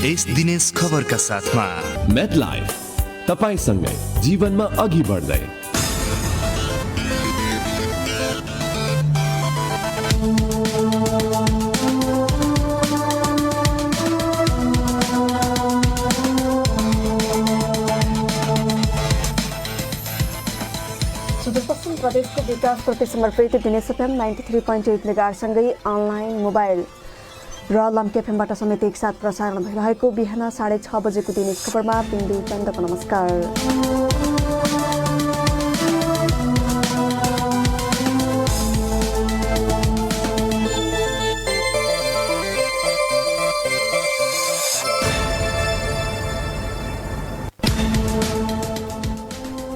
देश दिनेश खबरका साथमा मेटलाइफ तपाईसँगै जीवनमा अघि बढ्दै। सुदूरपश्चिम प्रदेशको विकासप्रति समर्पित दिनेश एफएम 93.8 मेगाहर्जसँगै अनलाइन मोबाइल र लम्की एफएमबाट समेत एकसाथ प्रसारण भइरहेको बिहान 6:30 बजेको दिनेश खबरमा बिन्दु चन्दको नमस्कार।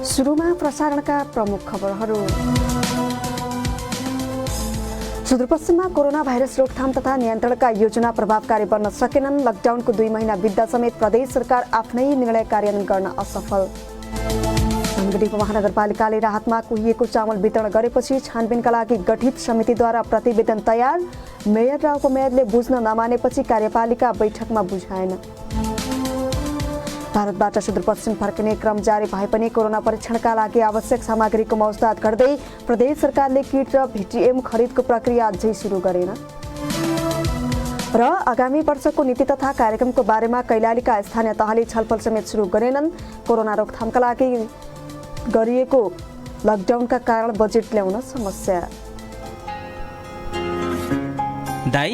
सुरुमा प्रसारणका प्रमुख खबरहरू। सुदूरपश्चिममा कोरोना भाइरस रोकथाम तथा नियन्त्रणका योजना प्रभावकारी बन्न सकेनन्। लकडाउनको 2 महिना बित्दा समेत प्रदेश सरकार आफ्नै निर्णय कार्यान्वयन गर्न असफल। धनगढी महानगरपालिकाले राहतमा कुहिएको चामल वितरण गरेपछि छानबिनका लागि गठित समितिद्वारा प्रतिवेदन तयार। मेयर र उपमेयरले बुझ्न नमानेपछि कार्यपालिका बैठकमा बुझाएन। भारतबाट सुदूरपश्चिम फर्किने क्रम जारी भए पनि कोरोना परीक्षणका लागि आवश्यक सामग्रीको मौजदात गर्दै प्रदेश सरकारले किट र भीटीएम खरिदको प्रक्रिया अझै सुरु गरेन। र आगामी वर्षको नीति तथा कार्यक्रमको बारेमा कैलालीका स्थानीय तहले छलफल समेत सुरु गरेनन्। कोरोना रोकथामका लागि गरिएको लकडाउनका कारण बजेट ल्याउन समस्या। दाइ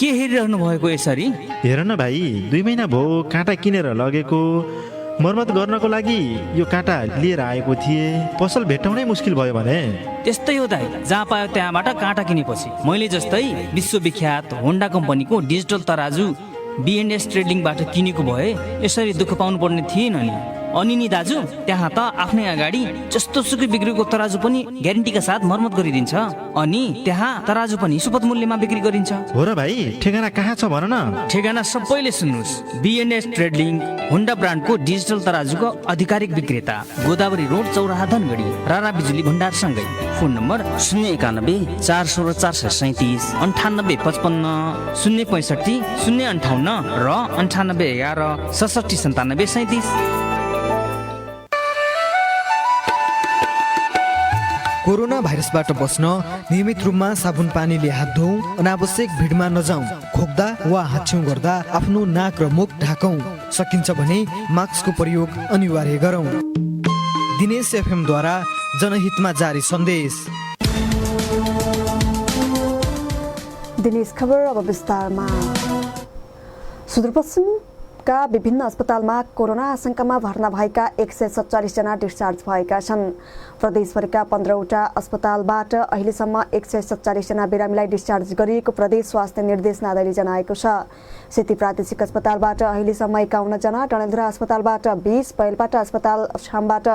के हेरिरहनु भएको यसरी? हेर न भाइ, 2 महिना भयो काँटा किनेर लगेको, मर्मत गर्नको लागि यो काँटा लिएर आएको थिए। पसल भेट्टाउनै मुस्किल भयो भने। त्यस्तै हो दाइ, जहाँ पायो त्यहाँबाट काँटा किनेपछि। मैले जस्तै विश्वविख्यात होन्डा कम्पनीको डिजिटल तराजु B&S ट्रेडिङबाट किनेको भए यसरी दुःख पाउनु पर्ने थिएन नि। अनि नि दाजु, त्यहाँ त आफ्नै अगाडि जस्तो सुकै बिग्रेको तराजु पनि ग्यारेन्टीका साथ मर्मत गरिदिन्छ। अनि त्यहाँ तराजु पनि सुपथ मूल्यमा बिक्री गरिन्छ। हो र भाइ, ठेगाना कहाँ छ भन न? ठेगाना सबैले सुन्नुहोस्। B&S ट्रेडिङ होन्डा ब्रान्डको डिजिटल तराजुको आधिकारिक विक्रेता, गोदावरी रोड, चौराहा, धनगढी, रारा बिजुली भण्डारसँगै। फोन नम्बर 091 416 437 9855 065 058 र 9811 67 97 37। कोरोना भाइरसबाट बस्न नियमित रूपमा साबुन पानीले हात धौँ, अनावश्यक भिडमा नजाउँ, खोक्दा वा हाच्छिउँ गर्दा आफ्नो नाक र मुख ढाकौँ, सकिन्छ भने मास्कको प्रयोग अनिवार्य गरौँ। दिनेश एफएमद्वारा जनहितमा जारी सन्देश। दिनेश खबर अब विस्तारमा। सुदूरपश्चिमका विभिन्न अस्पतालमा कोरोना आशंकामा भर्ना भएका 147 जना डिस्चार्ज भएका छन्। प्रदेशभरिका 15वटा अस्पतालबाट अहिलेसम्म 147 जना बिरामीलाई डिस्चार्ज गरिएको प्रदेश स्वास्थ्य निर्देशनालयले जनाएको छ। सेती प्रादेशिक अस्पतालबाट अहिलेसम्म 51 जना, डडेलधुरा अस्पतालबाट 20, पैलपाटा अस्पताल अछामबाट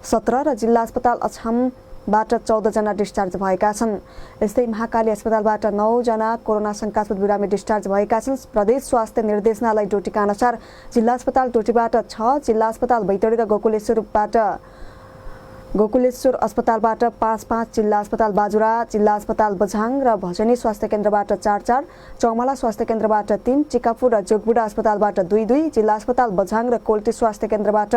17 र जिल्ला अस्पताल अछामबाट 14 जना डिस्चार्ज भएका छन्। यस्तै महाकाली अस्पतालबाट 9 जना कोरोना शंकास्पद बिरामी डिस्चार्ज भएका छन्। प्रदेश स्वास्थ्य निर्देशनालय डोटीका अनुसार जिल्ला अस्पताल डोटीबाट 6, जिल्ला अस्पताल बैतडी र गोकुलेश्वर अस्पतालबाट 5-5, जिल्ला अस्पताल बाजुरा, जिल्ला अस्पताल बझाङ र भजनी स्वास्थ्य केन्द्रबाट 4-4, चौमला स्वास्थ्य केन्द्रबाट 3, टिकापुर र जोगबुढा अस्पतालबाट 2-2, जिल्ला अस्पताल बझाङ र कोल्टी स्वास्थ्य केन्द्रबाट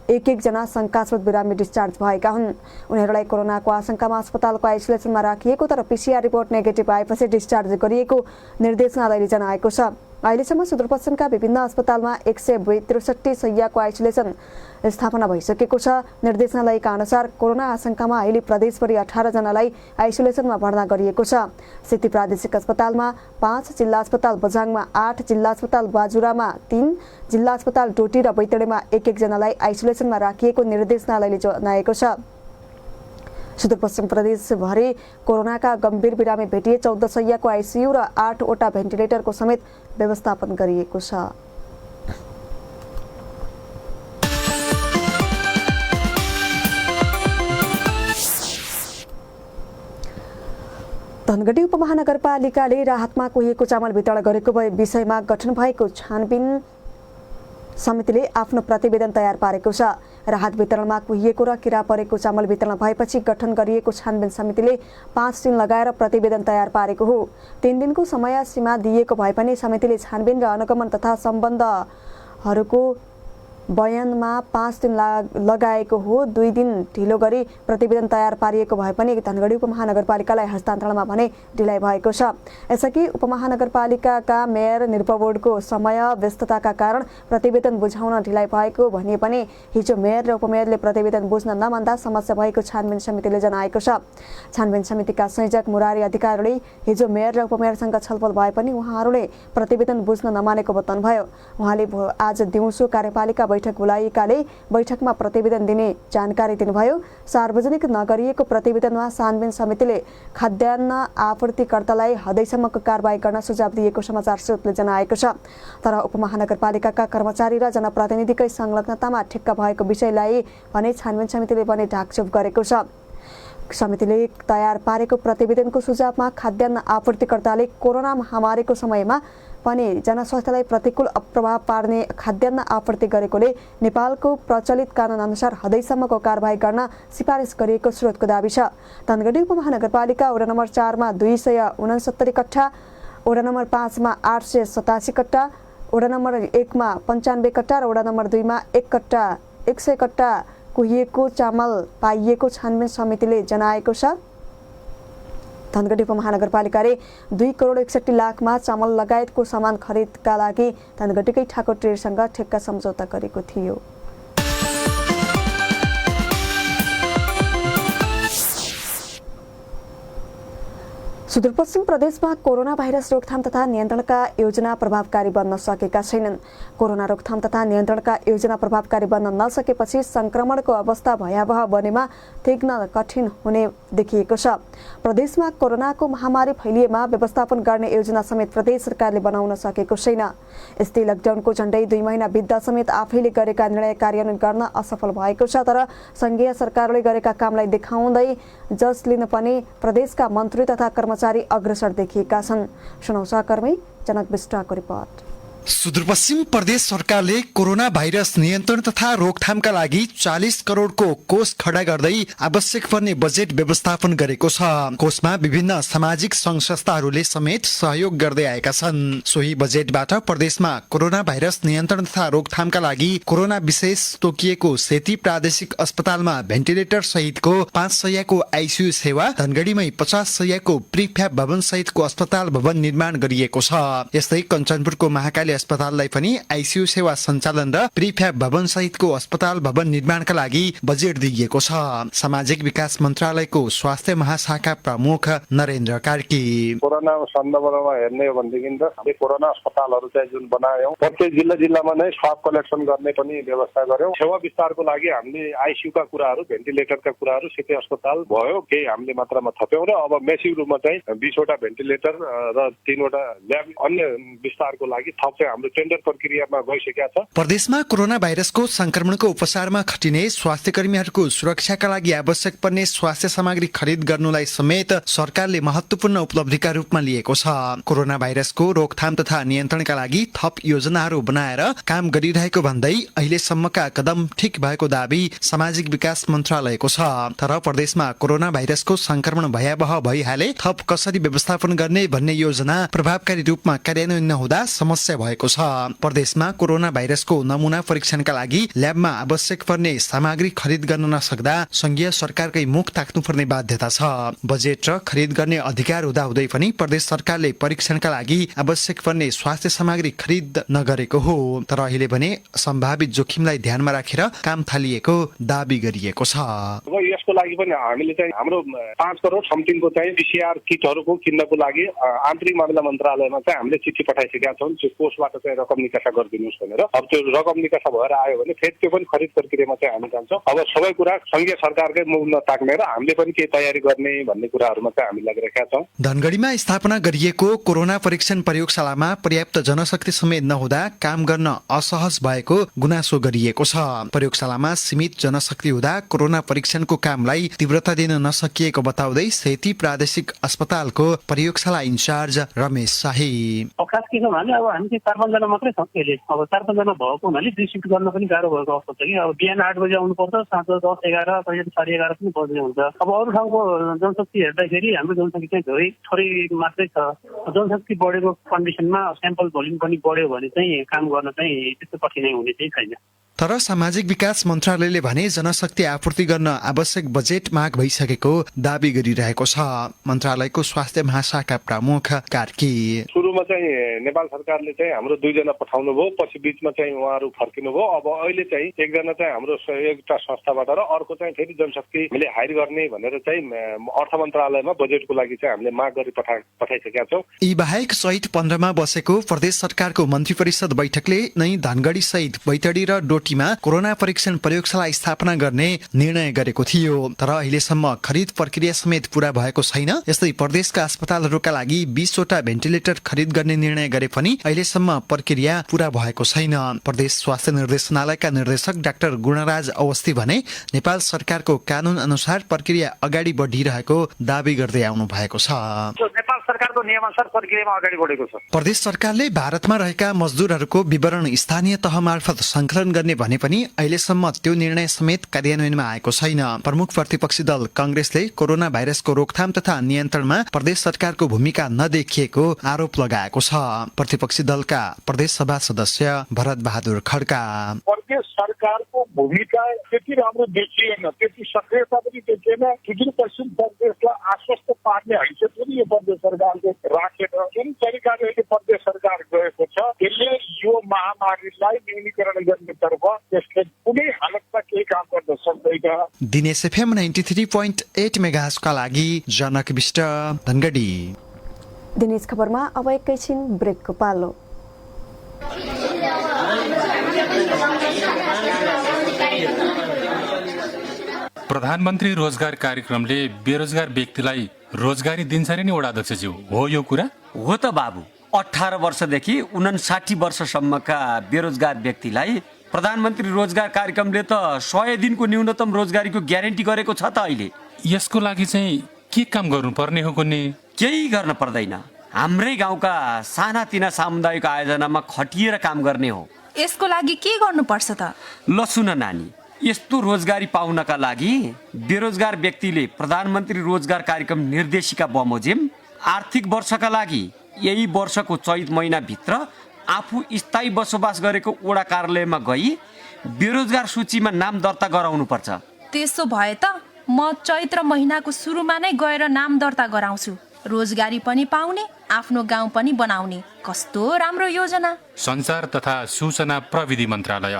1-1 जना शंकास्पद बिरामी डिस्चार्ज भएका हुन्। उनीहरूलाई कोरोनाको आशंकामा अस्पतालको आइसोलेसनमा राखिएको तर PCR रिपोर्ट नेगेटिभ आएपछि डिस्चार्ज गरिएको निर्देशनालयले जनाएको छ। अहिलेसम्म सुदूरपश्चिमका विभिन्न अस्पतालमा 163 शय्याको आइसोलेसन स्थापना भइसकेको छ। निर्देशनालयका अनुसार कोरोना आशंकामा अहिले प्रदेशभरि 18 जनालाई आइसोलेसनमा भर्ना गरिएको छ। सेती प्रादेशिक अस्पतालमा 5, जिल्ला अस्पताल बझाङमा 8, जिल्ला अस्पताल बाजुरामा 3, जिल्ला अस्पताल डोटी र बैतडीमा 1-1 जनालाई आइसोलेसनमा राखिएको निर्देशनालयले जनाएको छ। सुदूरपश्चिम प्रदेशभरि कोरोनाका गम्भीर बिरामी भेटिए 14 शय्याको आइसियु र 8 वटा भेन्टिलेटरको समेत व्यवस्थापन गरिएको छ। धनगढी उपमहानगरपालिकाले राहतमा कुहिएको चामल वितरण गरेको विषयमा गठन भएको छानबिन समितिले आफ्नो प्रतिवेदन तयार पारेको छ। राहत वितरणमा कुहिएको र किरा परेको चामल वितरण भएपछि गठन गरिएको छानबिन समितिले 5 दिन लगाएर प्रतिवेदन तयार पारेको हो। 3 दिनको समय सीमा दिएको भए पनि समितिले छानबिन र अनुगमन तथा सम्बन्धहरूको बयानमा 5 दिन लगाएको हो। 2 दिन ढिलो गरी प्रतिवेदन तयार पारिएको भए पनि धनगढी उपमहानगरपालिकालाई हस्तान्तरणमा भने ढिलाइ भएको छ। यसअघि उपमहानगरपालिकाका मेयर निर्पबोर्डको समय व्यस्तताका कारण प्रतिवेदन बुझाउन ढिलाइ भएको भनिए पनि हिजो मेयर र उपमेयरले प्रतिवेदन बुझ्न नमान्दा समस्या भएको छानबिन समितिले जनाएको छ। छानबिन समितिका संयोजक मुरारी अधिकारीले हिजो मेयर र उपमेयरसँग छलफल भए पनि उहाँहरूले प्रतिवेदन बुझ्न नमानेको बताउनुभयो। उहाँले आज दिउँसो कार्यपालिका बैठक बोलाइएकाले बैठकमा प्रतिवेदन दिने जानकारी दिनुभयो। सार्वजनिक नगरिएको प्रतिवेदनमा छानबिन समितिले खाद्यान्न आपूर्तिकर्तालाई हदैसम्मको कारबाही गर्न सुझाव दिएको समाचार स्रोतले जनाएको छ। तर उपमहानगरपालिकाका कर्मचारी र जनप्रतिनिधिकै संलग्नतामा ठिक्क भएको विषयलाई भने छानबिन समितिले पनि ढाकछोप गरेको छ। समितिले तयार पारेको प्रतिवेदनको सुझावमा खाद्यान्न आपूर्तिकर्ताले कोरोना महामारीको समयमा पनि जनस्वास्थ्यलाई प्रतिकूल प्रभाव पार्ने खाद्यान्न आपूर्ति गरेकोले नेपालको प्रचलित कानुन अनुसार हदैसम्मको कारबाही गर्न सिफारिस गरिएको स्रोतको दाबी छ। धनगढी उपमहानगरपालिका वडा नम्बर 4 मा 269 कट्ठा, वडा नम्बर 5 मा 887 कट्ठा, वडा नम्बर 1 मा 95 कट्ठा र वडा नम्बर 2 मा 100 कट्ठा कुहिएको चामल पाइएको छानबिन समितिले जनाएको छ। धनगढी उपमहानगरपालिकाले 2 करोड 61 लाखमा चामल लगायतको सामान खरिदका लागि धनगढीकै ठाकुर ट्रेडसँग ठेक्का सम्झौता गरेको थियो। सुदूरपश्चिम प्रदेशमा कोरोना भाइरस रोकथाम तथा नियन्त्रणका योजना प्रभावकारी बन्न सकेका छैनन्। कोरोना रोकथाम तथा नियन्त्रणका योजना प्रभावकारी बन्न नसकेपछि संक्रमणको अवस्था भयावह बनेमा टेक्न कठिन हुने देखिएको छ। प्रदेशमा कोरोनाको महामारी फैलिएमा व्यवस्थापन गर्ने योजना समेत प्रदेश सरकारले बनाउन सकेको छैन। यस्तै लकडाउनको झण्डै 2 महिना बित्दा समेत आफैले गरेका निर्णय कार्यान्वयन गर्न असफल भएको छ। तर संघीय सरकारले गरेका कामलाई देखाउँदै जस लिन पनि प्रदेशका मन्त्री तथा कर्मचारी अग्रसर देखिएका छन्। सुनौ सहकर्मी जनक विष्टको रिपोर्ट। सुदूरपश्चिम प्रदेश सरकारले कोरोना भाइरस नियन्त्रण तथा रोकथामका लागि 40 करोडको कोष खडा गर्दै आवश्यक पर्ने बजेट व्यवस्थापन गरेको छ। कोषमा विभिन्न सामाजिक संघ संस्थाहरूले समेत सहयोग गर्दै आएका छन्। सोही बजेटबाट प्रदेशमा कोरोना भाइरस नियन्त्रण तथा रोकथामका लागि कोरोना विशेष तोकिएको सेती प्रादेशिक अस्पतालमा भेन्टिलेटर सहितको 5 शय्याको आइसियु सेवा, धनगढीमै 50 शय्याको प्रिफ्याब भवन सहितको अस्पताल भवन निर्माण गरिएको छ। यस्तै कञ्चनपुरको महाकाली अस्पताललाई पनि आइसियु सेवा सञ्चालन र प्रिफ्याब भवन सहितको अस्पताल भवन निर्माणका लागि बजेट दिइएको छ। सामाजिक विकास मन्त्रालयको स्वास्थ्य महाशाखा प्रमुख नरेन्द्र कार्की कोरोना सन्दर्भमा हेर्ने हो भनेदेखि त हामीले कोरोना अस्पतालहरू चाहिँ जुन बनायौं, प्रत्येक जिल्लामा नै स्वाब कलेक्सन गर्ने पनि व्यवस्था गर्यौं। सेवा विस्तारको लागि हामीले आइसियु का कुराहरू, भेन्टिलेटरका कुराहरू सिधै अस्पताल भयो केही हामीले मात्रामा थप्यौं र अब मेसिभ रूपमा चाहिँ 20 वटा भेन्टिलेटर र 3 वटा ल्याब अन्य विस्तारको लागि थप हाम्रो टेन्डर प्रक्रियामा गइसकेका छ। प्रदेशमा कोरोना भाइरसको संक्रमणको उपचारमा खटिने स्वास्थ्य कर्मीहरूको सुरक्षाका लागि आवश्यक पर्ने स्वास्थ्य सामग्री खरिद गर्नुलाई समेत सरकारले महत्त्वपूर्ण उपलब्धिका रूपमा लिएको छ। कोरोना भाइरसको रोकथाम तथा नियन्त्रणका लागि थप योजनाहरू बनाएर काम गरिरहेको भन्दै अहिलेसम्मका कदम ठिक भएको दाबी सामाजिक विकास मन्त्रालयको छ। तर प्रदेशमा कोरोना भाइरसको संक्रमण भयावह भइहाले थप कसरी व्यवस्थापन गर्ने भन्ने योजना प्रभावकारी रूपमा कार्यान्वयन नहुँदा समस्या भएको छ। प्रदेशमा कोरोना भाइरसको नमुना परीक्षणका लागि ल्याबमा आवश्यक पर्ने सामग्री खरिद गर्न नसक्दा संघीय सरकारकै मुख ताक्नुपर्ने बाध्यता छ। बजेट र खरिद गर्ने अधिकार हुँदाहुँदै पनि प्रदेश सरकारले परीक्षणका लागि आवश्यक पर्ने स्वास्थ्य सामग्री खरिद नगरेको हो। तर अहिले भने सम्भावित जोखिमलाई ध्यानमा राखेर काम थालिएको दाबी गरिएको छ। अब यसको लागि पनि हामीले चाहिँ हाम्रो 5 करोड समथिङको चाहिँ पीसीआर किटहरूको किन्नको लागि आन्तरिक मामिला मन्त्रालयमा चाहिँ हामीले चिठी पठाइसकेका छौं। त्यो कोष कोषबाट चाहिँ रकम निकासा गरिदिनुहोस् भनेर। अब त्यो रकम निकासा भएर आयो भने फेरि त्यो पनि खरिद प्रक्रियामा चाहिँ हामी जान्छौँ। अब सबै कुरा संघीय सरकारकै मुख नताक्ने र हामीले पनि केही तयारी गर्ने भन्ने कुराहरूमा चाहिँ हामी लागिरहेका छौँ। धनगढीमा स्थापना गरिएको कोरोना परीक्षण प्रयोगशालामा पर्याप्त जनशक्ति समेत नहुँदा काम गर्न असहज भएको गुनासो गरिएको छ। प्रयोगशालामा सीमित जनशक्ति हुँदा कोरोना परीक्षणको कामलाई तीव्रता दिन नसकिएको बताउँदै सेती प्रादेशिक अस्पतालको प्रयोगशाला इन्चार्ज रमेश शाही। खास के छ भने अब हामी चाहिँ 4-5 जना मात्रै छौँ अहिले। अब 4-5 जना भएको हुनाले दुई सिफ्ट गर्न पनि गाह्रो भएको अवस्था छ कि। अब बिहान 8 बजे आउनुपर्छ, साँझ 10-11 कहिले 11:30 पनि बज्ने हुन्छ। अब अरू ठाउँको जनशक्ति हेर्दाखेरि हाम्रो जनशक्ति चाहिँ थोरै मात्रै छ। जनशक्ति बढेको कन्डिसनमा स्याम्पल भोल्युम पनि बढ्यो भने चाहिँ काम गर्न चाहिँ त्यस्तो कठिनाइ हुने चाहिँ छैन। तर सामाजिक विकास मन्त्रालयले भने जनशक्ति आपूर्ति गर्न आवश्यक बजेट माग भइसकेको दावी गरिरहेको छ। मन्त्रालयको स्वास्थ्य महाशाखा प्रमुख कार्की सुरुमा चाहिँ नेपाल सरकारले चाहिँ हाम्रो 2 जना पठाउनु भयो, पछि बीचमा चाहिँ उहाँहरू फर्किनु भयो। अब अहिले चाहिँ एकजना चाहिँ हाम्रो एउटा संस्थाबाट र अर्को चाहिँ फेरि जनशक्ति हामीले हायर गर्ने भनेर चाहिँ अर्थ मन्त्रालयमा बजेटको लागि चाहिँ हामीले माग गरी पठाइसकेका छौँ। यी बाहेक सहित 15 मा बसेको प्रदेश सरकारको मन्त्री परिषद बैठकले नै धनगढी सहित बैतडी र डोटीमा कोरोना परीक्षण प्रयोगशाला स्थापना गर्ने निर्णय गरेको थियो। तर अहिलेसम्म खरिद प्रक्रिया समेत पूरा भएको छैन। यस्तै प्रदेशका अस्पतालहरूका लागि 20 वटा भेन्टिलेटर खरिद गर्ने निर्णय गरे पनि अहिलेसम्म प्रक्रिया पूरा भएको छैन। प्रदेश स्वास्थ्य निर्देशनालयका निर्देशक डाक्टर गुणराज अवस्थी भने नेपाल सरकारको कानून अनुसार प्रक्रिया अगाडि बढिरहेको दावी गर्दै आउनु भएको छ। नेपाल सरकारको नियमअनुसार प्रक्रियामा अगाडि बढेको छ। प्रदेश सरकारले भारतमा रहेका मजदुरहरूको विवरण स्थानीय तह मार्फत संकलन गर्ने भने पनि अहिलेसम्म त्यो निर्णय समेत कार्यान्वयनमा आएको छैन। प्रमुख प्रतिपक्षी दल कांग्रेसले कोरोना भाइरसको रोकथाम तथा नियन्त्रणमा प्रदेश सरकारको भूमिका नदेखिएको आरोप लगाएको छ। प्रतिपक्षी दलका प्रदेश सभा सदस्य भरत बहादुर खड्का प्रदेश सरकारको भूमिका त्यति राम्रो देखिएन, त्यति सक्रियता पनि देखिएन। सुदूरपश्चिम प्रदेशलाई आश्वस्त पार्ने हैसियत पनि यो प्रदेश सरकारले राखेन। जुन तरिकाले अहिले प्रदेश सरकार गएको छ त्यसले यो महामारीलाई न्यूनीकरण गर्नेतर्फ त्यसले कुनै हालतमा केही काम गर्न सक्दैन। दिनेश एफएम 93.8 मेगाहर्जका लागि जनक विष्ट धनगढी। दिनेश खबरमा अब एकैछिन ब्रेकको पालो। प्रधानमन्त्री रोजगार कार्यक्रमले बेरोजगार व्यक्तिलाई रोजगारी दिन्छ नि वडा अध्यक्षज्यू, हो यो कुरा? हो त बाबु। 18 वर्षदेखि 59 वर्षसम्मका बेरोजगार व्यक्तिलाई प्रधानमन्त्री रोजगार कार्यक्रमले त 100 दिनको न्यूनतम रोजगारीको ग्यारेन्टी गरेको छ त। अहिले यसको लागि चाहिँ के काम गर्नुपर्ने हो कुनै? केही गर्न पर्दैन। हाम्रै गाउँका सानातिना सामुदायिक आयोजनामा खटिएर काम गर्ने हो। यसको लागि के गर्नुपर्छ त? ल सुन नानी, यस्तो रोजगारी पाउनका लागि बेरोजगार व्यक्तिले प्रधानमन्त्री रोजगार कार्यक्रम निर्देशिका बमोजिम आर्थिक वर्षका लागि यही वर्षको चैत महिनाभित्र आफू स्थायी बसोबास गरेको वडा कार्यालयमा गई बेरोजगार सूचीमा नाम दर्ता गराउनुपर्छ। त्यसो भए त म चैत्र महिनाको सुरुमा नै गएर नाम दर्ता गराउँछु। रोजगारी पनि पाउने, आफ्नो गाउँ पनि बनाउने। कस्तो राम्रो योजना। सञ्चार तथा सूचना प्रविधि मन्त्रालय।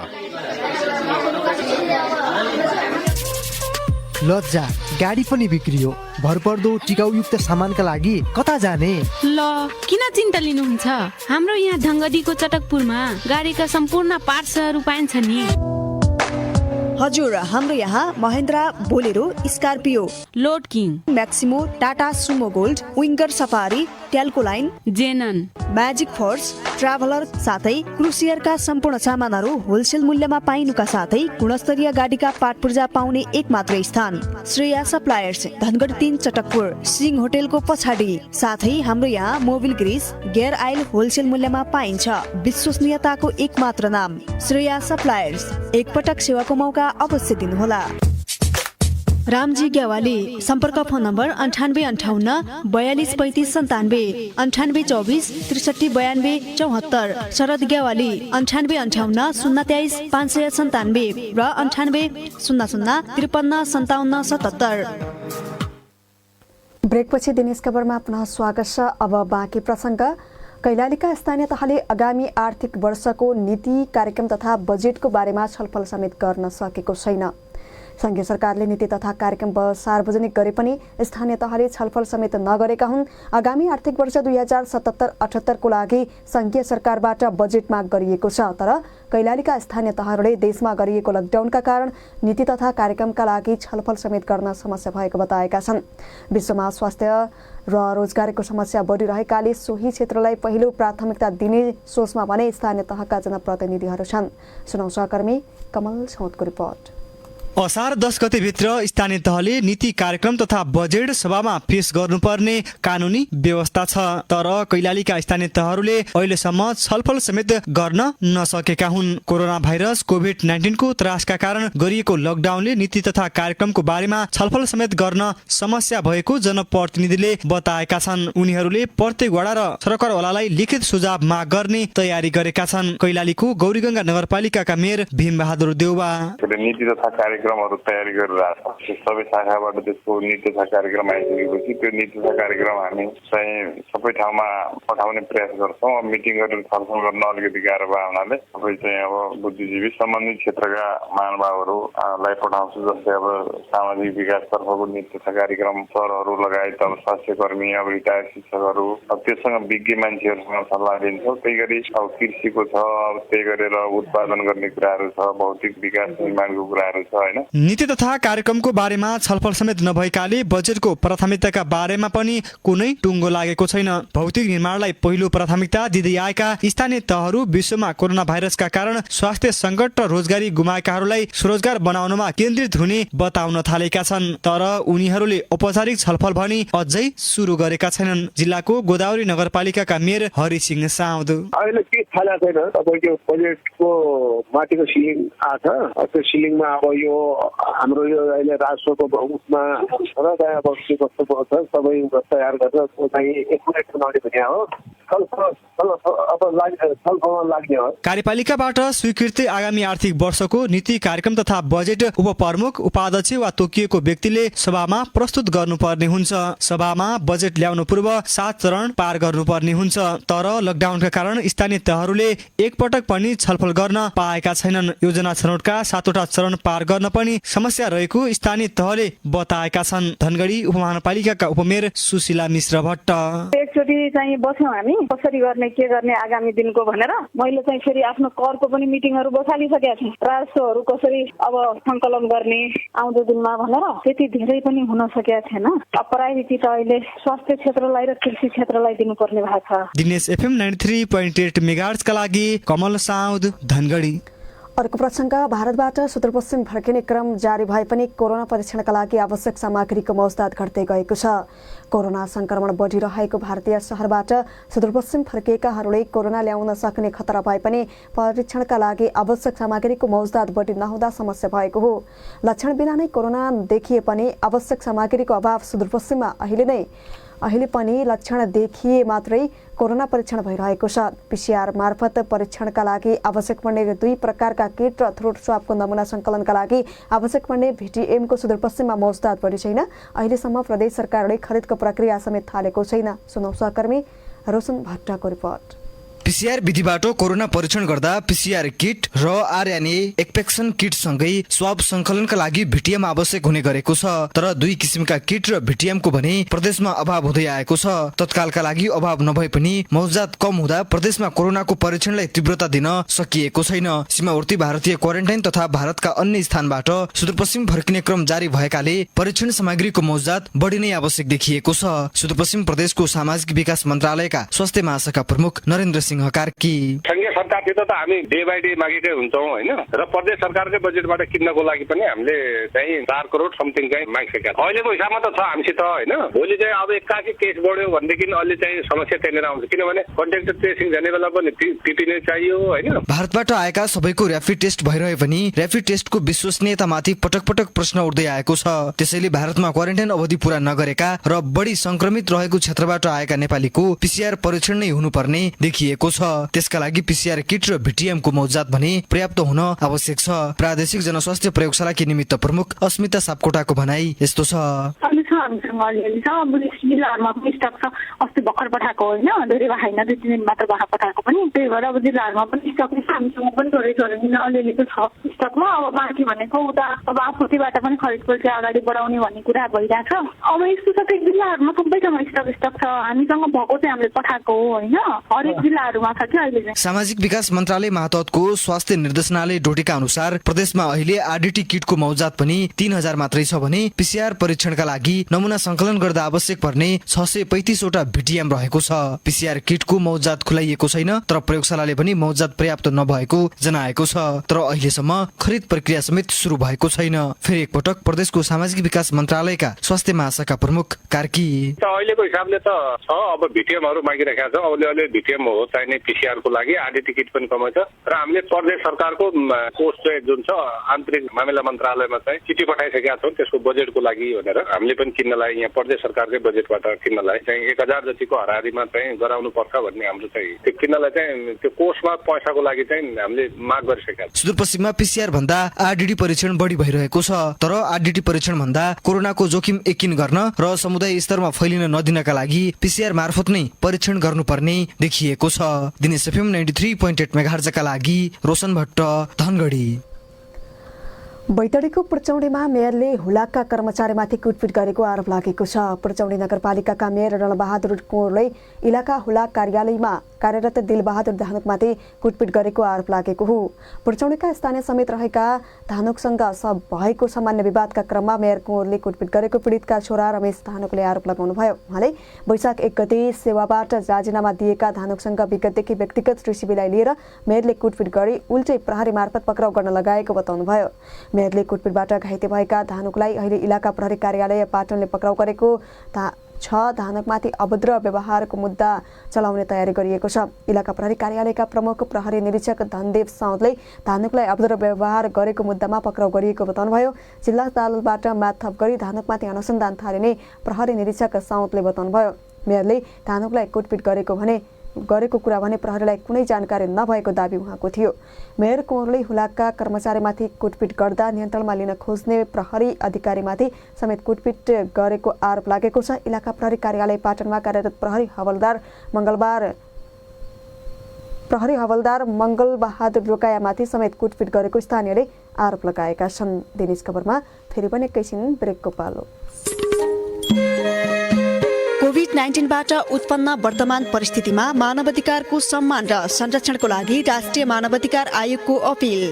लज्जा गाडी पनि बिग्रियो। भरपर्दो टिकाउयुक्त सामानका लागि कता जाने? ल किन चिन्ता लिनुहुन्छ? हाम्रो यहाँ धनगढीको चटकपुरमा गाडीका सम्पूर्ण पार्ट्सहरू पाइन्छ नि। हजुर, हाम्रो यहाँ Mahindra, Bolero, Scorpio, load king, Maximo, Tata Sumo gold, Winger safari, Telco line, Xenon, magic Force, Traveller साथै क्रुसियरका सम्पूर्ण सामानहरू होलसेल मूल्यमा पाइनुका साथै गुणस्तरीय गाडीका पार्ट पूर्जा पाउने एक मात्र स्थान श्रेया सप्लायर्स, धनगढी 3 चटकपुर, सिंह होटेलको पछाडि। साथै हाम्रो यहाँ मोबिल ग्रिस, गियर आइल होलसेल मूल्यमा पाइन्छ। विश्वसनीयताको एक मात्र नाम श्रेया सप्लायर्स। एकपटक सेवाको मौका अवश्य दिनुहोला। रामजी ग्यावाली, सम्पर्क फोन नम्बर 9858 42 35 97, 9824 63 92 74। शरद ग्यावाली 9858 023 597 र 9800 00 53 57 77। ब्रेकपछि दिनेश खबरमा पुनः स्वागत छ। अब बाँकी प्रसङ्ग। कैलालीका स्थानीय तहले आगामी आर्थिक वर्षको नीति कार्यक्रम तथा बजेटको बारेमा छलफल समेत गर्न सकेको छैन। संघीय सरकारले नीति तथा कार्यक्रम सार्वजनिक गरे पनि स्थानीय तहले छलफल समेत नगरेका हुन्। आगामी आर्थिक वर्ष 2077-78 को लागि संघीय सरकारबाट बजेट माग गरिएको छ, तर कैलालीका स्थानीय तहहरूले देशमा गरिएको लकडाउनका कारण नीति तथा कार्यक्रमका लागि छलफल समेत गर्न समस्या भएको बताएका छन्। विश्वमा स्वास्थ्य र रोजगारीको समस्या बढिरहेकाले सोही क्षेत्रलाई पहिलो प्राथमिकता दिने सोचमा भने स्थानीय तहका जनप्रतिनिधिहरू छन्। सुनौ सहकर्मी कमल छौतको रिपोर्ट। असार 10 गतेभित्र स्थानीय तहले नीति कार्यक्रम तथा बजेट सभामा पेश गर्नुपर्ने कानुनी व्यवस्था छ, तर कैलालीका स्थानीय तहहरूले अहिलेसम्म छलफल समेत गर्न नसकेका हुन्। कोरोना भाइरस कोभिड-19 को त्रासका कारण गरिएको लकडाउनले नीति तथा कार्यक्रमको बारेमा छलफल समेत गर्न समस्या भएको जनप्रतिनिधिले बताएका छन्। उनीहरूले प्रत्येक वडा र सरकारवालालाई लिखित सुझाव माग गर्ने तयारी गरेका छन्। कैलालीको गौरीगंगा नगरपालिकाका मेयर भीमबहादुर देउवा नीति तथा कार्यक्रमहरू तयारी गरिरहेको छ। सबै शाखाबाट त्यसको नीति तथा कार्यक्रम आइसकेपछि त्यो नीति तथा कार्यक्रम हामी चाहिँ सबै ठाउँमा पठाउने प्रयास गर्छौँ। अब मिटिङ गरेर छलफल गर्न अलिकति गाह्रो भए हुनाले सबै चाहिँ अब बुद्धिजीवी सम्बन्धित क्षेत्रका महानुभावहरूलाई पठाउँछु। जस्तै अब सामाजिक विकासतर्फको नीति तथा कार्यक्रम सरहरू लगायत अब स्वास्थ्य कर्मी, अब रिटायर्ड शिक्षकहरू, अब त्योसँग विज्ञ मान्छेहरूसँग सल्लाह दिन्छौँ। त्यही गरी अब कृषिको छ, अब त्यही गरेर उत्पादन गर्ने कुराहरू छ, भौतिक विकास निर्माणको कुराहरू छ हैन। नीति तथा कार्यक्रमको बारेमा छलफल समेत नभएकाले बजेटको प्राथमिकताका बारेमा पनि कुनै टुङ्गो लागेको छैन। भौतिक निर्माणलाई पहिलो प्राथमिकता दिँदै आएका स्थानीय तहहरू विश्वमा कोरोना भाइरसका कारण स्वास्थ्य सङ्कट र रोजगारी गुमाएकाहरूलाई स्वरोजगार बनाउनमा केन्द्रित हुने बताउन थालेका छन्, तर उनीहरूले औपचारिक छलफल भने अझै सुरु गरेका छैनन्। जिल्लाको गोदावरी नगरपालिकाका मेयर हरिसिंह साउद अहिले के थाहा छैन। तपाईँको बजेटको माथिको सिलिङ आछ, त्यो सिलिङमा अब यो हाम्रो यो अहिले राजस्वको उसमा र अब के कस्तो छ सबै तयार गरेर चाहिँ एकुरेट बनाउने भने हो छलफलमा लाग्ने हो। कार्यपालिकाबाट स्वीकृत आगामी आर्थिक वर्षको नीति कार्यक्रम तथा बजेट उपप्रमुख, उपाध्यक्ष वा तोकिएको व्यक्तिले सभामा प्रस्तुत गर्नुपर्ने हुन्छ। सभामा बजेट ल्याउनु पूर्व 7 चरण पार गर्नुपर्ने हुन्छ, तर लकडाउनका कारण स्थानीय तहहरूले एकपटक पनि छलफल गर्न पाएका छैनन्। योजना छनौटका 7वटा चरण पार गर्न पनि समस्या रहेको स्थानीय तहले बताएका छन्। धनगढी उपमहानगरपालिकाका उपमेयर सुशीला मिश्र भट्ट एकचोटि चाहिँ बस्यौँ हामी कसरी गर्ने के गर्ने आगामी दिनको भनेर। मैले चाहिँ फेरि आफ्नो करको पनि मिटिङहरू बसालिसकेका थिएँ, राजस्वहरू कसरी अब सङ्कलन गर्ने आउँदो दिनमा भनेर। त्यति धेरै पनि हुन सकेका थिएन। प्रायोरिटी त अहिले स्वास्थ्य क्षेत्रलाई र कृषि क्षेत्रलाई दिनुपर्ने भएको छ। दिनेश FM 93.8 मेगाहर्जका लागि कमल साउद धनगढी। अर्को प्रसङ्ग, भारतबाट सुदूरपश्चिम फर्किने क्रम जारी भए पनि कोरोना परीक्षणका लागि आवश्यक सामग्रीको मौजदात घट्दै गएको छ। कोरोना संक्रमण बढिरहेको भारतीय शहरबाट सुदूरपश्चिम फर्किएकाहरूले कोरोना ल्याउन सक्ने खतरा भए पनि परीक्षणका लागि आवश्यक सामग्रीको मौजदात बढी नहुँदा समस्या भएको हो। लक्षण बिना नै कोरोना देखिए पनि आवश्यक सामग्रीको अभाव सुदूरपश्चिममा अहिले पनि लक्षण देखिए मात्रै कोरोना परीक्षण भइरहेको छ। PCR मार्फत परीक्षणका लागि आवश्यक पर्ने 2 प्रकारका किट र थ्रोट स्वाबको नमुना सङ्कलनका लागि आवश्यक पर्ने VTM को सुदूरपश्चिममा मौजदात बढी छैन। अहिलेसम्म प्रदेश सरकारले खरिदको प्रक्रिया समेत थालेको छैन। सुनौ सहकर्मी रोशन भट्टको रिपोर्ट। PCR विधिबाट कोरोना परीक्षण गर्दा PCR किट र RNA एक्सपेक्सन किट सँगै स्वाब सङ्कलनका लागि VTM आवश्यक हुने गरेको छ, तर 2 किसिमका किट र VTM को भने प्रदेशमा अभाव हुँदै आएको छ। तत्कालका लागि अभाव नभए पनि मौजदात कम हुँदा प्रदेशमा कोरोनाको परीक्षणलाई तीव्रता दिन सकिएको छैन। सीमावर्ती भारतीय क्वारेन्टाइन तथा भारतका अन्य स्थानबाट सुदूरपश्चिम फर्किने क्रम जारी भएकाले परीक्षण सामग्रीको मौजदात बढी नै आवश्यक देखिएको छ। सुदूरपश्चिम प्रदेशको सामाजिक विकास मन्त्रालयका स्वास्थ्य महाशाखा प्रमुख नरेन्द्र सिंह कार्की संघीय सरकारसित त हामी डे बाई डे मागिकै हुन्छौँ होइन, र प्रदेश सरकारकै बजेटबाट किन्नको लागि पनि हामीले चाहिँ 4 करोड समथिङ चाहिँ मागिसकेका छौँ। अहिलेको हिसाबमा त छ हामीसित होइन। भोलि चाहिँ अब एक्कासी केस बढ्यो भनेदेखि अलि चाहिँ समस्या त्यहाँनिर आउँछ, किनभने कन्ट्याक्ट ट्रेसिङ जाने बेला पनि PP नै चाहियो होइन। भारतबाट आएका सबैको र्यापिड टेस्ट भइरहे पनि र्यापिड टेस्टको विश्वसनीयतामाथि पटक पटक प्रश्न उठ्दै आएको छ। त्यसैले भारतमा क्वारेन्टाइन अवधि पूरा नगरेका र बढी संक्रमित रहेको क्षेत्रबाट आएका नेपालीको PCR परीक्षण नै हुनुपर्ने देखिएको छ। त्यसका लागि PCR किट र VTM को मौजदात भने पर्याप्त हुन आवश्यक छ। प्रादेशिक जनस्वास्थ्य प्रयोगशालाकी निमित्त प्रमुख अस्मिता सापकोटाको भनाई यस्तो छ। अनि छ हामीसँग अलिअलि छ। अब जिल्लाहरूमा पनि स्टक छ, अस्ति भर्खर पठाएको होइन, धेरै भएको छैन, 2-3 दिन मात्र भएर पठाएको पनि, त्यही भएर अब जिल्लाहरूमा पनि स्टक छ, हामीसँग पनि थोरै अलिअलि त छ स्टकमा। अब बाँकी भनेको उता अब आपूर्तिबाट पनि खरिदको चाहिँ अगाडि बढाउने भन्ने कुरा भइरहेछ। अब यस्तो छ कि जिल्लाहरूमा सबै ठाउँमा स्टक छ, हामीसँग भएको चाहिँ हामीले पठाएको हो होइन, हरेक जिल्लाहरूमा छ कि अहिले चाहिँ। सामाजिक विकास मन्त्रालय मातहतको स्वास्थ्य निर्देशनालय डोटीका अनुसार प्रदेशमा अहिले आरडीटी किटको मौजात पनि 3000 मात्रै छ भने पीसीआर परीक्षणका लागि नमुना संकलन गर्दा आवश्यक पर्ने 635 वटा भिटिएम रहेको छ। पीसीआर किटको मौजात खुलाइएको छैन, तर प्रयोगशालाले पनि मौजात पर्याप्त नभएको जनाएको छ। तर अहिलेसम्म खरिद प्रक्रिया समेत सुरु भएको छैन। फेरि एकपटक प्रदेशको सामाजिक विकास मन्त्रालयका स्वास्थ्य महाशाखा प्रमुख कार्की अहिलेको हिसाबले त छ, अब भिटिएमहरू मागिरहेका छ, अलिअलि भिटिएम हो चाहिने पीसीआर को लागि, आरडीटी किट पनि कमै छ। र हामीले प्रदेश सरकारको कोष चाहिँ जुन छ आन्तरिक मामिला मन्त्रालयमा चाहिँ चिठी पठाइसकेका छौँ त्यसको बजेटको लागि भनेर। हामीले पनि किन्नलाई यहाँ प्रदेश सरकारकै बजेटबाट किन्नलाई चाहिँ 1000 जतिको हाराहारीमा चाहिँ गराउनु पर्छ भन्ने हाम्रो चाहिँ त्यो किन्नलाई चाहिँ त्यो कोषमा पैसाको लागि चाहिँ हामीले माग गरिसकेका छौँ। सुदूरपश्चिममा पीसीआर भन्दा आरडीटी परीक्षण बढी भइरहेको छ, तर आरडीटी परीक्षण भन्दा कोरोनाको जोखिम यकिन गर्न र समुदाय स्तरमा फैलिन नदिनका लागि पीसीआर मार्फत नै परीक्षण गर्नुपर्ने देखिएको छ। दिनेश एफएम 93.8 मेगाहर्जका लागि रोशन भट्ट, धनगढी। बैतडीको पुर्चौडीमा मेयरले हुलाकका कर्मचारीमाथि कुटपिट गरेको आरोप लागेको छ। पुर्चौडी नगरपालिकाका मेयर रणबहादुर कुँवरले इलाका हुलाक कार्यालयमा कार्यरत दिलबहादुर धानुकमाथि कुटपिट गरेको आरोप लागेको हो। पुर्चौडीका स्थानीय समेत रहेका धानुकसँग भएको सामान्य विवादका क्रममा मेयर कुँवरले कुटपिट गरेको पीडितका छोरा रमेश धानुकले आरोप लगाउनुभयो। उहाँले वैशाख 1 गते सेवाबाट राजीनामा दिएका धानुकसँग विगतदेखि व्यक्तिगत रिसिभीलाई लिएर मेयरले कुटपिट गरी उल्टै प्रहरी मार्फत पक्राउ गर्न लगाएको बताउनुभयो। मेयरले कुटपिटबाट घाइते भएका धानुकलाई अहिले इलाका प्रहरी कार्यालय पाटनले पक्राउ गरेको छ। धानुकमाथि अभद्र व्यवहारको मुद्दा चलाउने तयारी गरिएको छ। इलाका प्रहरी कार्यालयका प्रमुख प्रहरी निरीक्षक धनदेव साउदले धानुकलाई अभद्र व्यवहार गरेको मुद्दामा पक्राउ गरिएको बताउनुभयो। जिल्ला अदालतबाट म्याद थप गरी धानुकमाथि अनुसन्धान थालिने प्रहरी निरीक्षक साउदले बताउनुभयो। मेयरले धानुकलाई कुटपिट गरेको कुरा भने प्रहरीलाई कुनै जानकारी नभएको दाबी उहाँको थियो। मेयर कुँवरले हुलाकका कर्मचारीमाथि कुटपिट गर्दा नियन्त्रणमा लिन खोज्ने प्रहरी अधिकारीमाथि समेत कुटपिट गरेको आरोप लागेको छ। इलाका प्रहरी कार्यालय पाटनमा कार्यरत प्रहरी हवलदार मंगल बहादुर रोकायामाथि समेत कुटपिट गरेको स्थानीयले आरोप लगाएका छन्। दिनेश खबरमा फेरि पनि एकैछिन ब्रेकको पालो। कोभिड-19बाट उत्पन्न वर्तमान परिस्थितिमा मानवाधिकारको सम्मान र संरक्षणको लागि राष्ट्रिय मानवाधिकार आयोगको अपील।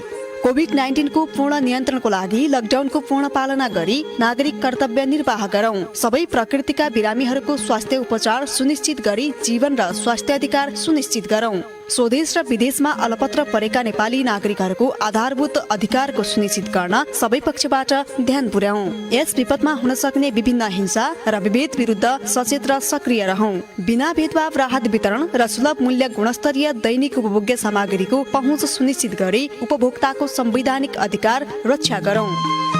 कोभिड-19 को पूर्ण नियन्त्रणको लागि लकडाउनको पूर्ण पालना गरी नागरिक कर्तव्य निर्वाह गरौं। सबै प्रकृतिका बिरामीहरूको स्वास्थ्य उपचार सुनिश्चित गरी जीवन र स्वास्थ्य अधिकार सुनिश्चित गरौं। स्वदेश र विदेशमा अलपत्र परेका नेपाली नागरिकहरूको आधारभूत अधिकारको सुनिश्चित गर्न सबै पक्षबाट ध्यान पुर्याउँ। यस विपदमा हुन सक्ने विभिन्न हिंसा र विभेद विरुद्ध सचेत र सक्रिय रहौं। बिना भेदभाव राहत वितरण र सुलभ मूल्य गुणस्तरीय दैनिक उपभोग्य सामग्रीको पहुँच सुनिश्चित गरी उपभोक्ताको संवैधानिक अधिकार रक्षा गरौं।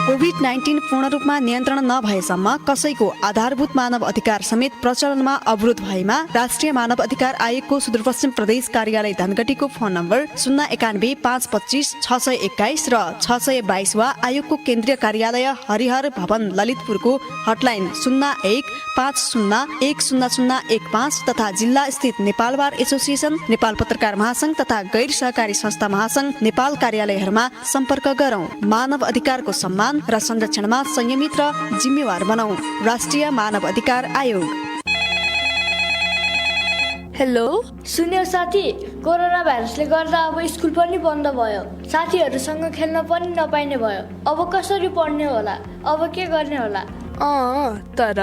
कोभिड-19 पूर्ण रूपमा नियन्त्रण नभएसम्म कसैको आधारभूत मानव अधिकार समेत प्रचलनमा अवरोध भएमा राष्ट्रिय मानव अधिकार आयोगको सुदूरपश्चिम प्रदेश कार्यालय धनगढीको फोन नम्बर 091 525 621 र 622 वा आयोगको केन्द्रीय कार्यालय हरिहर भवन ललितपुरको हटलाइन 01 50 10015 तथा जिल्ला स्थित नेपाल बार एसोसिएसन, नेपाल पत्रकार महासंघ तथा गैर सहकारी संस्था महासंघ नेपाल कार्यालयहरूमा सम्पर्क गरौं। मानव अधिकारको सम्मान र संरक्षणमा संयमित र जिम्मेवार बनाऊ। राष्ट्रिय मानव अधिकार आयोग। हेलो सुन्यो साथी, कोरोना भाइरसले गर्दा अब स्कुल पनि बन्द भयो, साथीहरूसँग खेल्न पनि नपाइने भयो। अब कसरी पढ्ने होला, अब के गर्ने होला? तर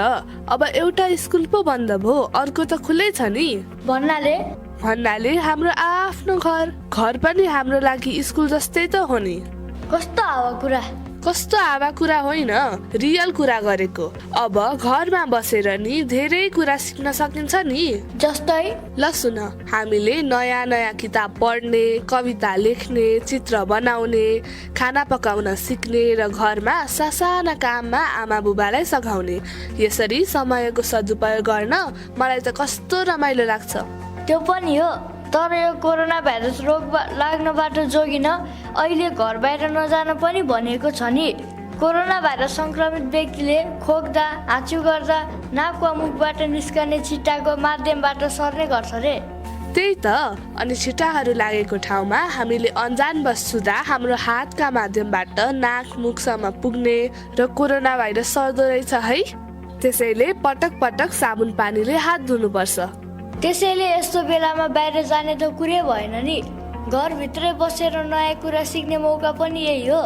अब एउटा स्कुल पो बन्द भयो, अर्को त खुलै छ नि। भन्नाले हाम्रो आफ्नो घर पनि हाम्रो लागि स्कुल जस्तै त हो नि। कस्तो हावा कुरा होइन, रियल कुरा गरेको। अब घरमा बसेर नि धेरै कुरा सिक्न सकिन्छ नि। जस्तै ल सुन, हामीले नयाँ नयाँ किताब पढ्ने, कविता लेख्ने, चित्र बनाउने, खाना पकाउन सिक्ने र घरमा सासाना काममा आमा बुबालाई सघाउने। यसरी समयको सदुपयोग गर्न मलाई त कस्तो रमाइलो लाग्छ। त्यो पनि हो, तर यो कोरोना भाइरस रोग लाग्नबाट जोगिन अहिले घर बाहिर नजान पनि भनेको छ नि। कोरोना भाइरस सङ्क्रमित व्यक्तिले खोक्दा हाँचु गर्दा नाक वा मुखबाट निस्कने छिट्टाको माध्यमबाट सर्ने गर्छ रे। त्यही त, अनि छिट्टाहरू लागेको ठाउँमा हामीले अन्जानवश छुँदा हाम्रो हातका माध्यमबाट नाक मुखसम्म पुग्ने र कोरोना भाइरस सर्दो रहेछ है। त्यसैले पटक पटक साबुन पानीले हात धुनुपर्छ। त्यसैले यस्तो बेलामा बाहिर जाने त कुरै भएन नि, घरभित्रै बसेर नयाँ कुरा सिक्ने मौका पनि यही हो।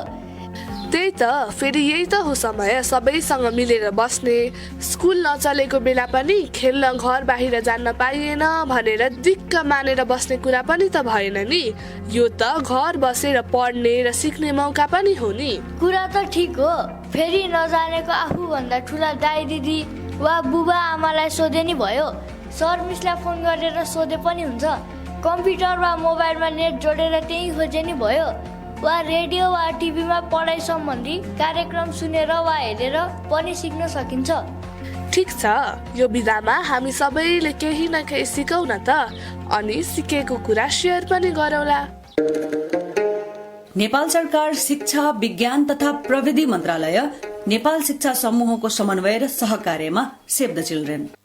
त्यही त, फेरि यही त हो समय सबैसँग मिलेर बस्ने। स्कुल नचलेको बेला पनि खेल्न घर बाहिर जान्न पाइएन भनेर दिक्क मानेर बस्ने कुरा पनि त भएन नि। यो त घर बसेर पढ्ने र सिक्ने मौका पनि हो नि। कुरा त ठिक हो, फेरि नजानेको आफूभन्दा ठुला दाइ दिदी वा बुबा आमालाई सोधे नि भयो। सर मिसलाई फोन गरेर सोधे पनि हुन्छ। कम्प्युटर वा मोबाइलमा नेट जोडेर त्यही खोजे नि भयो। वा रेडियो वा टिभीमा पढाइ सम्बन्धी कार्यक्रम सुनेर वा हेरेर पनि सिक्न सकिन्छ। ठिक छ, यो विधामा हामी सबैले केही न केही सिकौँ न त, अनि सिकेको कुरा सेयर पनि गरौँला। नेपाल सरकार शिक्षा विज्ञान तथा प्रविधि मन्त्रालय, नेपाल शिक्षा समूहको समन्वय र सहकार्यमा सेभ द चिल्ड्रेन।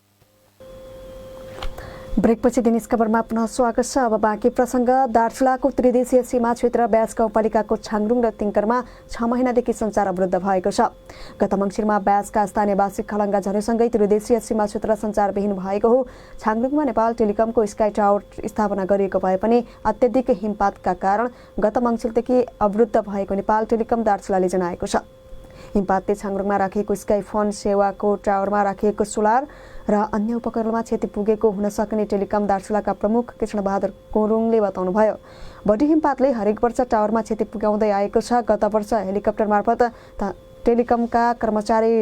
ब्रेकपछि दिनेश खबरमा पुनः स्वागत छ। अब बाँकी प्रसङ्ग। दार्चुलाको त्रिदेशीय सीमा क्षेत्र ब्यास गाउँपालिकाको छाङरुङ र तिङ्करमा 6 महिनादेखि सञ्चार अवरुद्ध भएको छ। गत मङ्सिरमा ब्यासका स्थानीयवासी खलङ्गा झरेसँगै त्रिदेशीय सीमा क्षेत्र सञ्चारविहीन भएको हो। छाङरुङमा नेपाल टेलिकमको स्काई टावर स्थापना गरिएको भए पनि अत्यधिक हिमपातका कारण गत मङ्सिरदेखि अवरुद्ध भएको नेपाल टेलिकम दार्चुलाले जनाएको छ। हिमपातले छाङरुङमा राखिएको स्काई फोन सेवाको टावरमा राखिएको सोलर र अन्य उपकरणमा क्षति पुगेको हुन सक्ने टेलिकम दार्चुलाका प्रमुख कृष्णबहादुर कोरुङले बताउनुभयो। बढी हिमपातले हरेक वर्ष टावरमा क्षति पुर्याउँदै आएको छ। गत वर्ष हेलिकप्टर मार्फत टेलिकमका कर्मचारी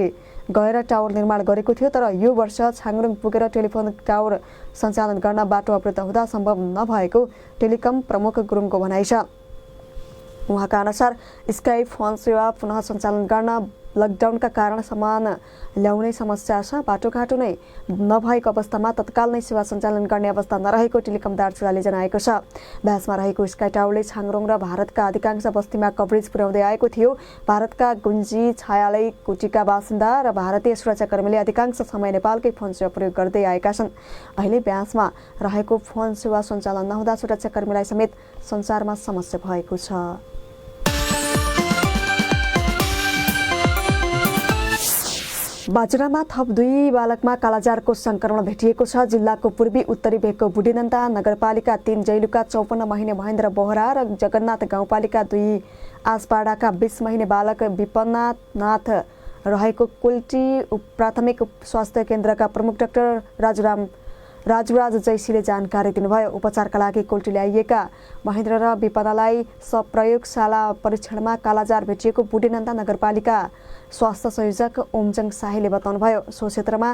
गएर टावर निर्माण गरेको थियो, तर यो वर्ष छाङरुङ पुगेर टेलिफोन टावर सञ्चालन गर्न बाटो अवरुद्ध हुँदा सम्भव नभएको टेलिकम प्रमुख गुरुङको भनाइ छ। उहाँका अनुसार स्काई फोन सेवा पुनः सञ्चालन गर्न लकडाउनका कारण सामान ल्याउने समस्या छ। बाटोघाटो नै नभएको अवस्थामा तत्काल नै सेवा सञ्चालन गर्ने अवस्था नरहेको टेलिकम दार्चुलाले जनाएको छ। ब्यासमा रहेको स्काई टावरले छाङरुङ र भारतका अधिकांश बस्तीमा कभरेज पुर्याउँदै आएको थियो। भारतका गुन्जी छायालय कुटीका बासिन्दा र भारतीय सुरक्षाकर्मीले अधिकांश समय नेपालकै फोन सेवा प्रयोग गर्दै आएका छन्। अहिले ब्यासमा रहेको फोन सेवा सञ्चालन नहुँदा सुरक्षाकर्मीलाई समेत सञ्चारमा समस्या भएको छ। बाजुरामा थप 2 बालकमा कालाजारको संक्रमण भेटिएको छ। जिल्लाको पूर्वी उत्तरी भेगको बुढीनन्दा नगरपालिका 3 जैलुका 54 महिने महेन्द्र बोहरा र जगन्नाथ गाउँपालिका 2 आसपाडाका 20 महिने बालक विपन्नाथ रहेको कुल्टी प्राथमिक स्वास्थ्य केन्द्रका प्रमुख डाक्टर राजुराज जैसीले जानकारी दिनुभयो। उपचारका लागि कुल्टी ल्याइएका महेन्द्र र विपन्नालाई प्रयोगशाला परीक्षणमा कालाजार भेटिएको बुढीनन्दा नगरपालिका स्वास्थ्य संयोजक ओमजङ शाहीले बताउनुभयो। सो क्षेत्रमा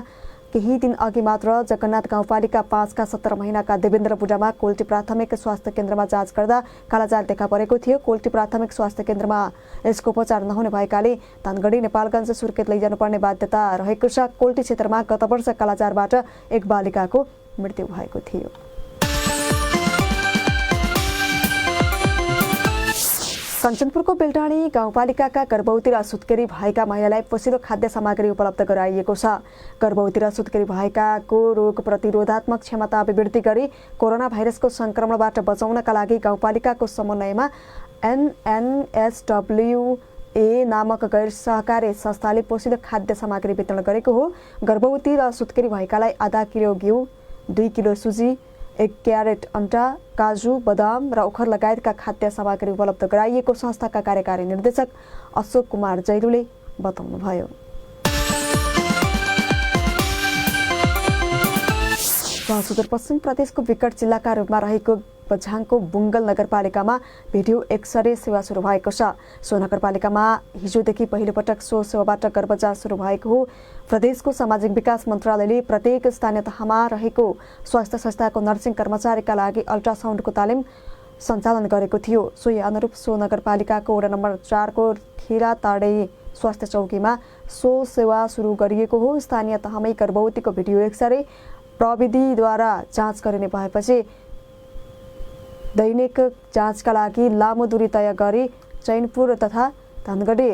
केही दिन अघि मात्र जगन्नाथ गाउँपालिका 5 का 17 महिनाका देवेन्द्र बुढामा कोल्टी प्राथमिक स्वास्थ्य केन्द्रमा जाँच गर्दा कालाजार देखा परेको थियो। कोल्टी प्राथमिक स्वास्थ्य केन्द्रमा यसको उपचार नहुने भएकाले धनगढी नेपालगञ्ज सुर्खेत लैजानुपर्ने बाध्यता रहेको छ। कोल्टी क्षेत्रमा गत वर्ष कालाजारबाट एक बालिकाको मृत्यु भएको थियो। कञ्चनपुरको बेलटाणी गाउँपालिकाका गर्भवती र सुत्केरी भएका महिलालाई पोषिलो खाद्य सामग्री उपलब्ध गराइएको छ। गर्भवती र सुत्केरी भएकाको रोग प्रतिरोधात्मक क्षमता अभिवृद्धि गरी कोरोना भाइरसको संक्रमणबाट बचाउनका लागि गाउँपालिकाको समन्वयमा NNSWA नामक गैर सहकारी संस्थाले पोषिलो खाद्य सामग्री वितरण गरेको हो। गर्भवती र सुत्केरी भएकालाई आधा किलो घिउ, 2 किलो सुजी, 1 क्यारेट अन्डा, काजु, बदाम र ओखर लगायतका खाद्य सामग्री उपलब्ध गराइएको संस्थाका कार्यकारी निर्देशक अशोक कुमार जैलुले बताउनुभयो। सुदूरपश्चिम प्रदेशको विकट जिल्लाका रूपमा रहेको बझाङको बुङ्गल नगरपालिकामा भिडियो एक्सरे सेवा सुरु भएको छ। सो नगरपालिकामा हिजोदेखि पहिलोपटक सो सेवाबाट गर्भजाँच सुरु भएको हो। प्रदेशको सामाजिक विकास मन्त्रालयले प्रत्येक स्थानीय तहमा रहेको स्वास्थ्य संस्थाको नर्सिङ कर्मचारीका लागि अल्ट्रासाउन्डको तालिम सञ्चालन गरेको थियो। सोही अनुरूप सो नगरपालिकाको वडा नम्बर 4 को खिराताडे स्वास्थ्य चौकीमा सो सेवा सुरु गरिएको हो। स्थानीय तहमै गर्भवतीको भिडियो एक्सरे प्रविधिद्वारा जाँच गरिने भएपछि दैनिक जाँचका लागि लामो दूरी तय गरी चैनपुर तथा धनगढी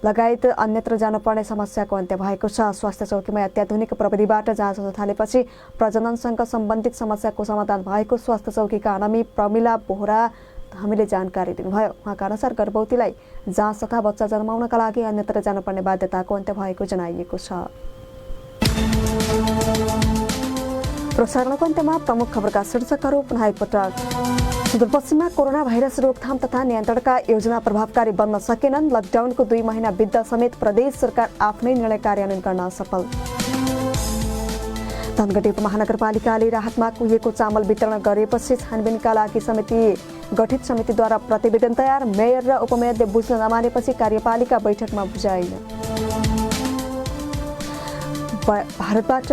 लगायत अन्यत्र जानुपर्ने समस्याको अन्त्य भएको छ। स्वास्थ्य चौकीमा अत्याधुनिक प्रविधिबाट जाँच हुन थालेपछि प्रजननसँग सम्बन्धित समस्याको समाधान भएको स्वास्थ्य चौकीका अनमी प्रमिला बोहरा हामीले जानकारी दिनुभयो। उहाँका अनुसार गर्भवतीलाई जाँच तथा बच्चा जन्माउनका लागि अन्यत्र जानुपर्ने बाध्यताको अन्त्य भएको जनाइएको छ। प्रसारणको अन्त्यमा प्रमुख खबरका शीर्षकहरू पुनः एकपटक। सुदूरपश्चिममा कोरोना भाइरस रोकथाम तथा नियन्त्रणका योजना प्रभावकारी बन्न सकेनन्। लकडाउनको 2 महिना बित्दा समेत प्रदेश सरकार आफ्नै निर्णय कार्यान्वयन गर्न सफल। धनगढी उपमहानगरपालिकाले राहतमा कुहिएको चामल वितरण गरेपछि छानबिनका लागि गठित समितिद्वारा प्रतिवेदन तयार। मेयर र उपमेयरले बुझ्न नमानेपछि कार्यपालिका बैठकमा बुझाइन। भारतबाट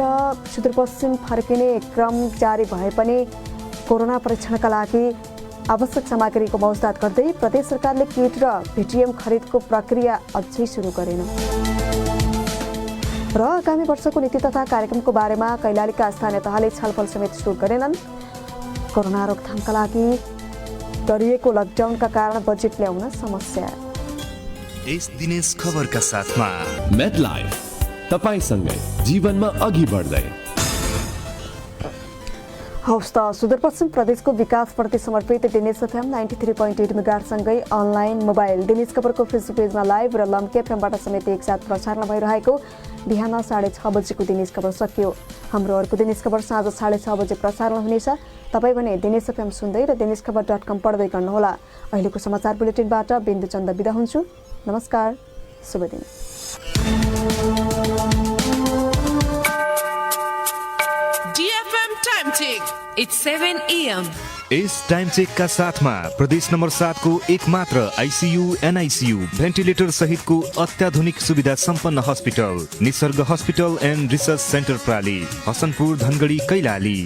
सुदूरपश्चिम फर्किने क्रम जारी भए पनि कोरोना परीक्षणका लागि आवश्यक सामग्रीको मौजदात गर्दै प्रदेश सरकारले किट र भिटिएम खरिदको प्रक्रिया अझै सुरु गरेन। र आगामी वर्षको नीति तथा कार्यक्रमको बारेमा कैलालीका स्थानीय तहले छलफल समेत सुरु गरेनन्। कोरोना रोकथामका लागि गरिएको लकडाउनका कारण बजेट ल्याउन समस्या। देश दिनेश खबरका साथमा MedLife तपाईसँगै जीवनमा अघि बढ्दै। हौस् त सुदूरपश्चिम प्रदेशको विकासप्रति समर्पित दिनेश एफएम 93.8 मेगाहर्जसँगै अनलाइन मोबाइल दिनेश खबरको फेसबुक पेजमा लाइभ र लम्के एफएमबाट समेत एकसाथ प्रसारण भइरहेको बिहान 6:30 बजेको दिनेश खबर सकियो। हाम्रो अर्को दिनेश खबर साँझ 6:30 बजे प्रसारण हुनेछ। तपाईँ भने दिनेश एफएम सुन्दै र दिनेशखबर.com पढ्दै गर्नुहोला। अहिलेको समाचार बुलेटिनबाट बिन्दु चन्द बिदा हुन्छु। नमस्कार, शुभ दिन। DFM time check. It's 7 AM. इस टाइम चेकका साथमा प्रदेश नम्बर 7 को एकमात्र आइसियू एनआइसियू भेन्टिलेटर सहितको अत्याधुनिक सुविधा सम्पन्न hospital Nisarg hospital and research centre प्राली, हसनपुर, धनगढी, कैलाली।